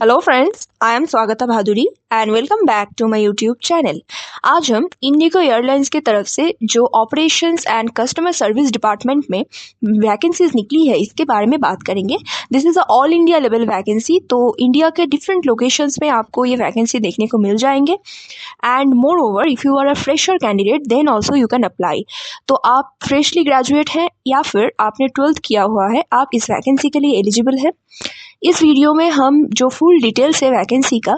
Hello friends, I am Swagata Bhaduri and welcome back to my YouTube channel. आज हम IndiGo airlines की तरफ से जो operations and customer service department में वैकेंसीज निकली है इसके बारे में बात करेंगे। This is a all India level vacancy, तो इंडिया के डिफरेंट लोकेशंस में आपको ये वैकेंसी देखने को मिल जाएंगे। And moreover, if you are a fresher candidate then also you can apply. तो आप फ्रेशली ग्रेजुएट हैं या फिर आपने 12th किया हुआ है, आप इस वैकेंसी के लिए एलिजिबल है। इस वीडियो में हम जो फुल डिटेल्स है वैकेंसी का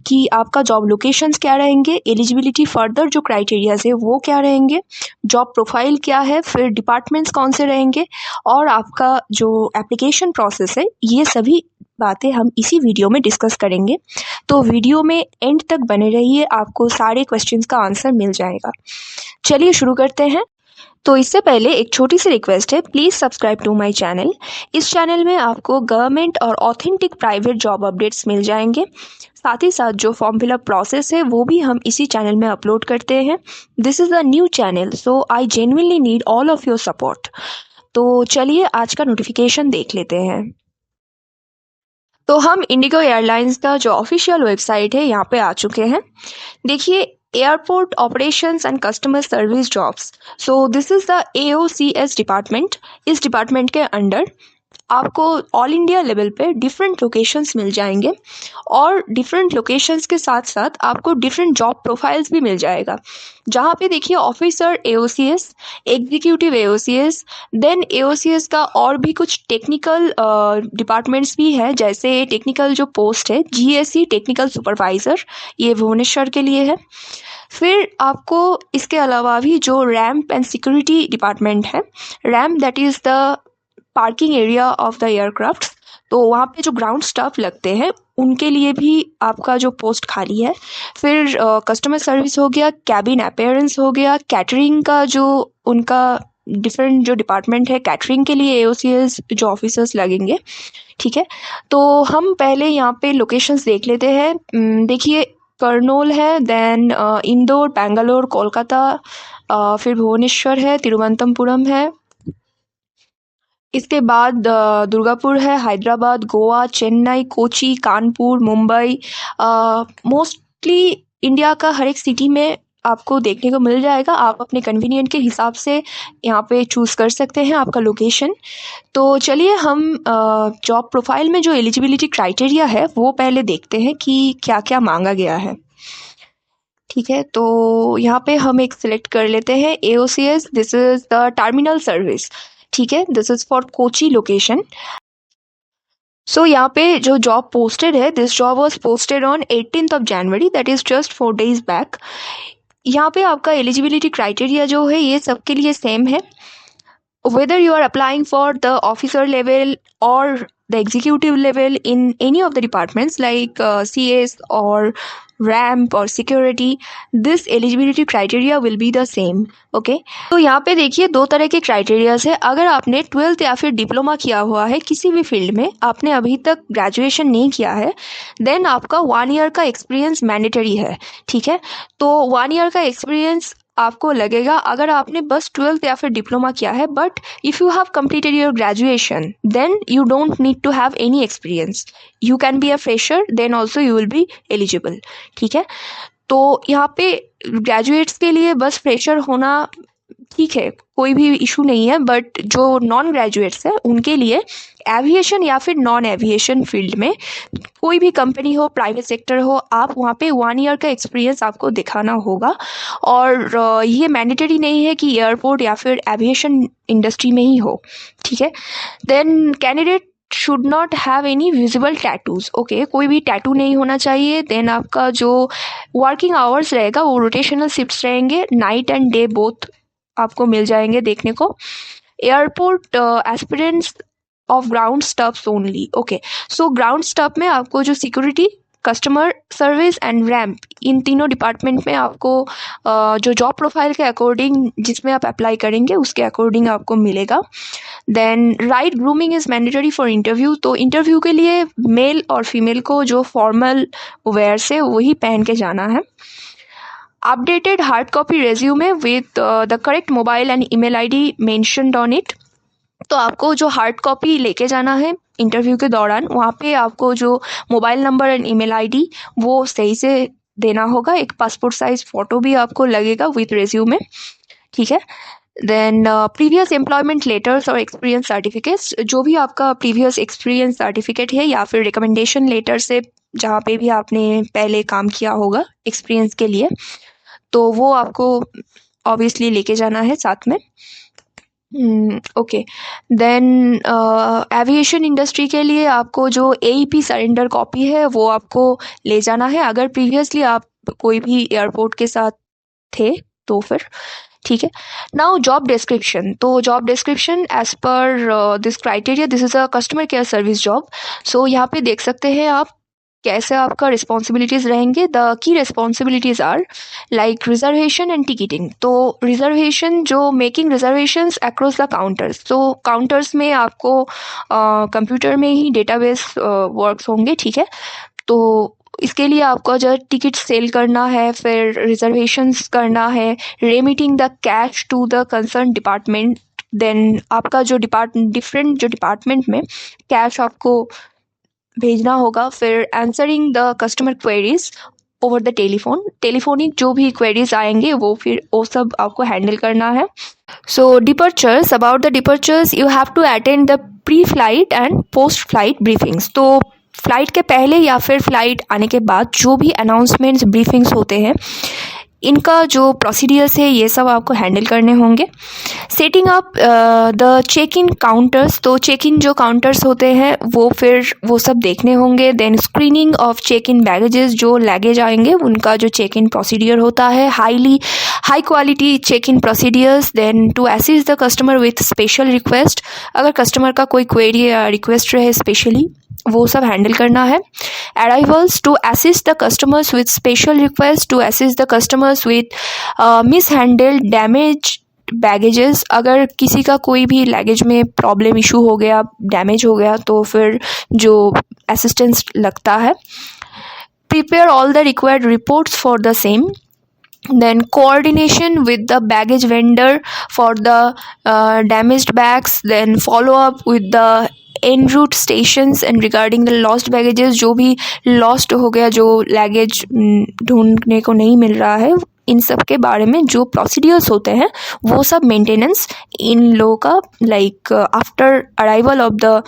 कि आपका जॉब लोकेशंस क्या रहेंगे, एलिजिबिलिटी फर्दर जो क्राइटेरियाज है वो क्या रहेंगे, जॉब प्रोफाइल क्या है, फिर डिपार्टमेंट्स कौन से रहेंगे और आपका जो एप्लीकेशन प्रोसेस है, ये सभी बातें हम इसी वीडियो में डिस्कस करेंगे। तो वीडियो में एंड तक बने रहिए, आपको सारे क्वेश्चंस का आंसर मिल जाएगा। चलिए शुरू करते हैं। तो इससे पहले एक छोटी सी रिक्वेस्ट है, please subscribe to my channel. इस चैनल में आपको गवर्नमेंट और ऑथेंटिक प्राइवेट जॉब अपडेट्स मिल जाएंगे। साथ ही साथ जो फॉर्म फिलअप प्रोसेस है वो भी हम इसी चैनल में अपलोड करते हैं। This is a new channel, so I genuinely need all of your support. तो चलिए आज का नोटिफिकेशन देख लेते हैं। तो हम इंडिगो एयरलाइंस का जो ऑफिशियल वेबसाइट है यहाँ पे आ चुके हैं। देखिए, airport operations and customer service jobs, so this is the AOCS department. इस डिपार्टमेंट के अंडर आपको ऑल इंडिया लेवल पे डिफरेंट लोकेशंस मिल जाएंगे और डिफरेंट लोकेशंस के साथ साथ आपको डिफरेंट जॉब प्रोफाइल्स भी मिल जाएगा। जहाँ पे देखिए officer AOCS, executive AOCS, then AOCS का और भी कुछ टेक्निकल डिपार्टमेंट्स भी है, जैसे टेक्निकल जो पोस्ट है GSE टेक्निकल सुपरवाइज़र, ये भुवनेश्वर के लिए है। फिर आपको इसके अलावा भी जो रैम्प एंड सिक्योरिटी डिपार्टमेंट है, ramp that is the parking area of the aircraft, तो वहाँ पे जो ग्राउंड स्टाफ लगते हैं उनके लिए भी आपका जो पोस्ट खाली है। फिर कस्टमर सर्विस हो गया, कैबिन अपीयरेंस हो गया, कैटरिंग का जो उनका डिफरेंट जो डिपार्टमेंट है, कैटरिंग के लिए AOCS जो ऑफिसर्स लगेंगे। ठीक है, तो हम पहले यहाँ पे लोकेशंस देख लेते हैं। देखिए, करनौल है, देन इंदौर, बेंगलोर, कोलकाता, फिर भुवनेश्वर है, तिरुवनंतपुरम है, इसके बाद दुर्गापुर है, हैदराबाद, गोवा, चेन्नई, कोची, कानपुर, मुंबई। मोस्टली इंडिया का हर एक सिटी में आपको देखने को मिल जाएगा। आप अपने कन्वीनियंट के हिसाब से यहाँ पे चूज़ कर सकते हैं आपका लोकेशन। तो चलिए हम जॉब प्रोफाइल में जो एलिजिबिलिटी क्राइटेरिया है वो पहले देखते हैं कि क्या क्या मांगा गया है। ठीक है, तो यहाँ पे हम एक सिलेक्ट कर लेते हैं AOCS, this is the terminal service. ठीक है, this is for Kochi location. So यहाँ पे जो जॉब पोस्टेड है, this job was posted on 18th of January, that is just 4 days बैक। यहाँ पे आपका एलिजिबिलिटी क्राइटेरिया जो है ये सबके लिए सेम है, whether you are applying for the officer level or the executive level in any of the departments like CS or ramp और security, this eligibility criteria will be the same. Okay, तो यहाँ पे देखिए दो तरह के criterias है। अगर आपने 12th या फिर डिप्लोमा किया हुआ है किसी भी फील्ड में, आपने अभी तक ग्रेजुएशन नहीं किया है, देन आपका 1 year का एक्सपीरियंस मैंडेटरी है। ठीक है, तो 1 year का एक्सपीरियंस आपको लगेगा अगर आपने बस 12th या फिर डिप्लोमा किया है। But if you have completed your graduation then you don't need to have any experience, you can be a fresher, then also you will be eligible। ठीक है, तो यहाँ पे ग्रेजुएट्स के लिए बस फ्रेशर होना ठीक है, कोई भी इशू नहीं है। बट जो नॉन ग्रेजुएट्स हैं उनके लिए एविएशन या फिर नॉन एविएशन फील्ड में कोई भी कंपनी हो, प्राइवेट सेक्टर हो, आप वहाँ पे 1 year का एक्सपीरियंस आपको दिखाना होगा। और ये मैंडेटरी नहीं है कि एयरपोर्ट या फिर एविएशन इंडस्ट्री में ही हो। ठीक है, then candidate should not have any visible tattoos. Okay, कोई भी टैटू नहीं होना चाहिए। देन आपका जो वर्किंग आवर्स रहेगा वो रोटेशनल शिफ्ट्स रहेंगे, नाइट एंड डे बोथ आपको मिल जाएंगे देखने को। Airport aspirants of ground staffs only. Okay, so ground staff में आपको जो security, customer service and ramp, इन तीनों डिपार्टमेंट में आपको जो जॉब प्रोफाइल के अकॉर्डिंग जिसमें आप अप्लाई करेंगे उसके अकॉर्डिंग आपको मिलेगा। Then right grooming is mandatory for interview, तो इंटरव्यू के लिए मेल और फीमेल को जो फॉर्मल वेयर से वही पहन के जाना है। Updated hard copy resume with the correct mobile and email ID mentioned on it. तो आपको जो हार्ड कॉपी लेके जाना है इंटरव्यू के दौरान, वहाँ पे आपको जो mobile number and email ID वो सही से देना होगा। एक पासपोर्ट साइज फ़ोटो भी आपको लगेगा विथ रिज्यूमे, ठीक है। देन प्रीवियस एम्प्लॉयमेंट लेटर्स और एक्सपीरियंस सर्टिफिकेट्स, जो भी आपका प्रीवियस एक्सपीरियंस सर्टिफिकेट है या फिर रिकमेंडेशन लेटर से जहाँ पे भी आपने पहले काम किया होगा एक्सपीरियंस के लिए, तो वो आपको ऑब्वियसली लेके जाना है साथ में। ओके। देन एविएशन इंडस्ट्री के लिए आपको जो AEP सरेंडर कॉपी है वो आपको ले जाना है, अगर प्रीवियसली आप कोई भी एयरपोर्ट के साथ थे तो फिर, ठीक है। नाउ जॉब डिस्क्रिप्शन, तो जॉब डिस्क्रिप्शन एज पर this criteria, this is a customer care service job. So यहाँ पे देख सकते हैं आप कैसे आपका रिस्पॉन्सिबिलिटीज़ रहेंगे। The key responsibilities are like reservation and ticketing. तो रिजर्वेशन, जो making reservations across the counters, तो काउंटर्स में आपको कंप्यूटर में ही डेटाबेस वर्क्स होंगे, ठीक है। तो इसके लिए आपको जो टिकट सेल करना है, फिर रिजर्वेशंस करना है, remitting the cash to the concern department. Then आपका जो डिफरेंट जो डिपार्टमेंट में कैश आपको भेजना होगा, फिर answering the customer queries over the telephonic जो भी क्वेरीज आएंगे वो सब आपको हैंडल करना है। So departures, about the departures you have to attend the pre flight and post flight briefings. तो फ्लाइट के पहले या फिर फ्लाइट आने के बाद जो भी अनाउंसमेंट्स ब्रीफिंग्स होते हैं, इनका जो प्रोसीडियर्स है ये सब आपको हैंडल करने होंगे। Setting up the check in counters, तो चेक इन जो काउंटर्स होते हैं वो सब देखने होंगे। Then screening of check in baggages, जो लगेज आएंगे उनका जो चेक इन प्रोसीडियर होता है, high quality check in procedures. Then to assist the customer with special request, अगर कस्टमर का कोई क्वेरी या रिक्वेस्ट रहे स्पेशली, वो सब हैंडल करना है। Arrivals, to assist the customers with special request, to assist the customers with mishandled damage baggages, अगर किसी का कोई भी लगेज में प्रॉब्लम इशू हो गया, डैमेज हो गया, तो फिर जो असिस्टेंस लगता है। Prepare all the required reports for the same. Then coordination with the baggage vendor for the damaged bags. Then follow up with the en route stations and regarding the lost baggages, जो भी lost हो गया, जो luggage ढूंढने को नहीं मिल रहा है, इन सब के बारे में जो प्रोसीडियर्स होते हैं वो सब मेंटेनेंस इन लोगों का, like after arrival of the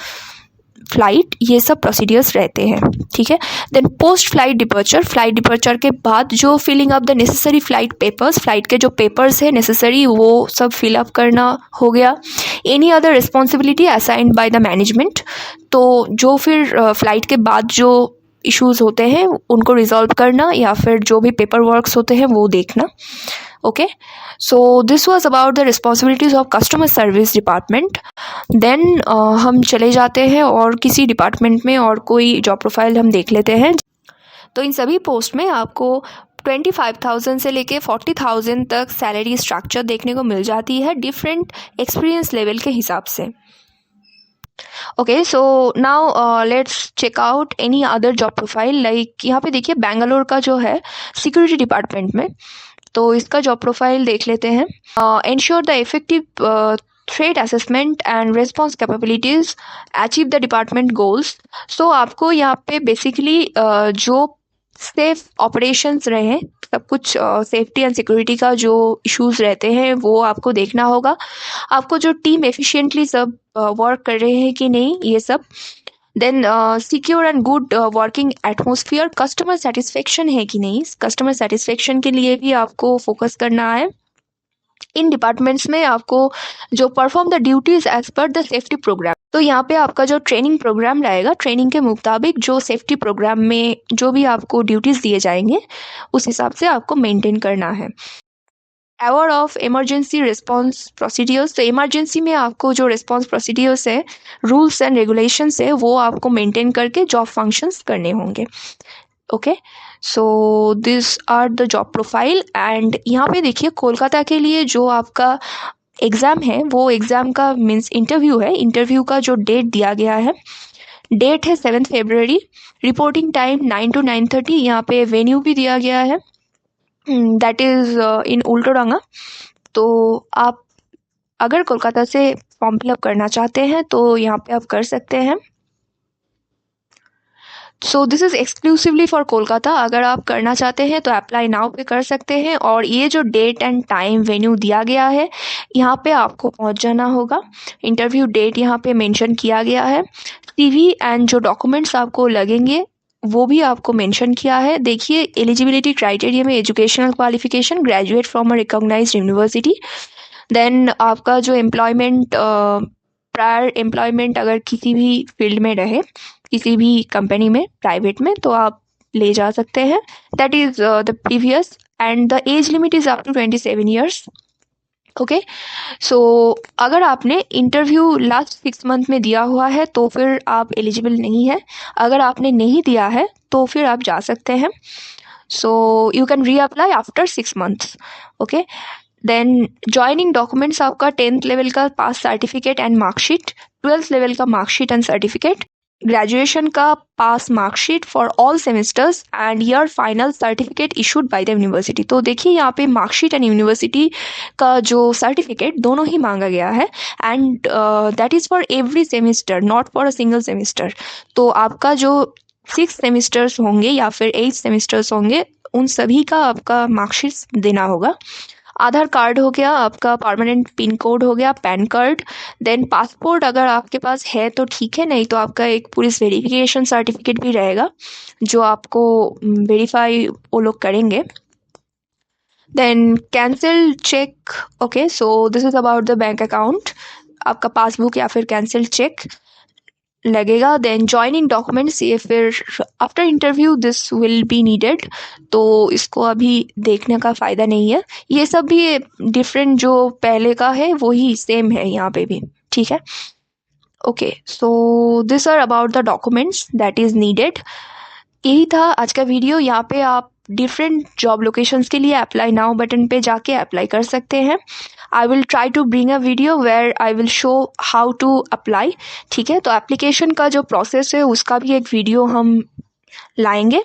flight, ये सब प्रोसीडियर्स रहते हैं, ठीक है। Then post flight departure, flight departure के बाद जो filling up the necessary flight papers, flight के जो पेपर्स है नेसेसरी वो सब फिलअप करना हो गया। Any other responsibility assigned by the management, तो जो फिर फ्लाइट के बाद जो इश्यूज़ होते हैं उनको रिजॉल्व करना या फिर जो भी पेपर वर्क्स होते हैं वो देखना। Okay, so this was about the responsibilities of customer service department. Then हम चले जाते हैं और किसी डिपार्टमेंट में और कोई जॉब प्रोफाइल हम देख लेते हैं। तो इन सभी पोस्ट में आपको 25,000 से लेके 40,000 तक सैलरी स्ट्रक्चर देखने को मिल जाती है, डिफरेंट एक्सपीरियंस लेवल के हिसाब से। Okay, so now let's check out any other job profile. Like यहाँ पे देखिए बेंगलोर का जो है सिक्योरिटी डिपार्टमेंट में, तो इसका जॉब प्रोफाइल देख लेते हैं। Ensure the effective threat assessment and response capabilities, achieve the department goals. So आपको यहाँ पे बेसिकली जो सेफ ऑपरेशंस रहे, सब कुछ सेफ्टी एंड सिक्योरिटी का जो इश्यूज रहते हैं वो आपको देखना होगा। आपको जो टीम एफिशिएंटली सब वर्क कर रहे हैं कि नहीं, ये सब। Then secure and good working atmosphere, customer satisfaction है कि नहीं, कस्टमर सेटिस्फेक्शन के लिए भी आपको फोकस करना है। इन डिपार्टमेंट्स में आपको जो perform the duties as per the safety programme, तो यहाँ पे आपका जो ट्रेनिंग प्रोग्राम रहेगा, ट्रेनिंग के मुताबिक जो सेफ्टी प्रोग्राम में जो भी आपको ड्यूटीज दिए जाएंगे उस हिसाब से आपको मेंटेन करना है। Aware of emergency response procedures, तो इमरजेंसी में आपको जो रिस्पॉन्स प्रोसीडियर्स है, रूल्स एंड रेगुलेशंस है, वो आपको मेंटेन करके जॉब फंक्शंस करने होंगे। Okay, so this are the job profile. And यहाँ पे देखिए कोलकाता के लिए जो आपका एग्ज़ाम है, वो एग्ज़ाम का मीन्स इंटरव्यू है, इंटरव्यू का जो डेट दिया गया है, डेट है 7 फरवरी, रिपोर्टिंग टाइम 9 to 9:30। यहाँ पे वेन्यू भी दिया गया है, दैट इज़ इन उल्टोडांगा। तो आप अगर कोलकाता से फॉर्म फिलअप करना चाहते हैं तो यहाँ पे आप कर सकते हैं। सो this is exclusively for Kolkata. अगर आप करना चाहते हैं तो अप्लाई नाउ पे कर सकते हैं। और ये जो डेट एंड टाइम वेन्यू दिया गया है, यहाँ पे आपको पहुँच जाना होगा। इंटरव्यू डेट यहाँ पे मेंशन किया गया है। CV एंड जो डॉक्यूमेंट्स आपको लगेंगे वो भी आपको मेंशन किया है। देखिए, एलिजिबिलिटी क्राइटेरिया में educational qualification, graduate from a recognised university. Then आपका जो एम्प्लॉयमेंट, प्रायर एम्प्लॉयमेंट अगर किसी भी फील्ड में रहे, किसी भी कंपनी में, प्राइवेट में, तो आप ले जा सकते हैं। That is the previous and the age limit is up to 27 years. Okay, so अगर आपने इंटरव्यू लास्ट 6 मंथ में दिया हुआ है तो फिर आप एलिजिबल नहीं है। अगर आपने नहीं दिया है तो फिर आप जा सकते हैं। So you can reapply after 6 months. Okay, then joining documents आपका 10th लेवल का pass certificate and marksheet, 12th level का मार्कशीट एंड सर्टिफिकेट, ग्रेजुएशन का pass marksheet for all semesters and year final certificate issued by the university. तो देखिए, यहाँ पे marksheet and university का जो सर्टिफिकेट दोनों ही मांगा गया है and that is for every semester, not for a single semester. तो आपका जो 6 सेमेस्टर्स होंगे या फिर 8 सेमेस्टर्स होंगे, उन सभी का आपका मार्कशीट देना होगा। आधार कार्ड हो गया, आपका परमानेंट पिन कोड हो गया, पैन कार्ड, देन पासपोर्ट अगर आपके पास है तो ठीक है, नहीं तो आपका एक पुलिस वेरिफिकेशन सर्टिफिकेट भी रहेगा जो आपको वेरीफाई वो लोग करेंगे। Then cancel cheque. Okay, so this is about the bank account. आपका पासबुक या फिर कैंसिल चेक लगेगा। देन ज्वाइनिंग डॉक्यूमेंट्स, ये फिर after interview this will be needed, तो इसको अभी देखने का फ़ायदा नहीं है। ये सब भी डिफरेंट जो पहले का है वही सेम है यहाँ पे भी, ठीक है। Okay, so this are about the documents that is needed. यही था आज का वीडियो। यहाँ पे आप डिफरेंट जॉब लोकेशंस के लिए अप्लाई नाउ बटन पे जाके अप्लाई कर सकते हैं। I will try to bring a video where I will show how to apply, ठीक है। तो एप्लीकेशन का जो प्रोसेस है उसका भी एक वीडियो हम लाएंगे।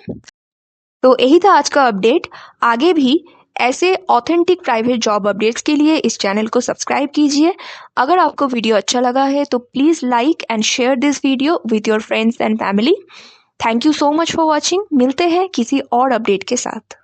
तो यही था आज का अपडेट। आगे भी ऐसे ऑथेंटिक प्राइवेट जॉब अपडेट्स के लिए इस चैनल को सब्सक्राइब कीजिए। अगर आपको वीडियो अच्छा लगा है तो please like and share this video with your friends and family. Thank you so much for watching. मिलते हैं किसी और अपडेट के साथ।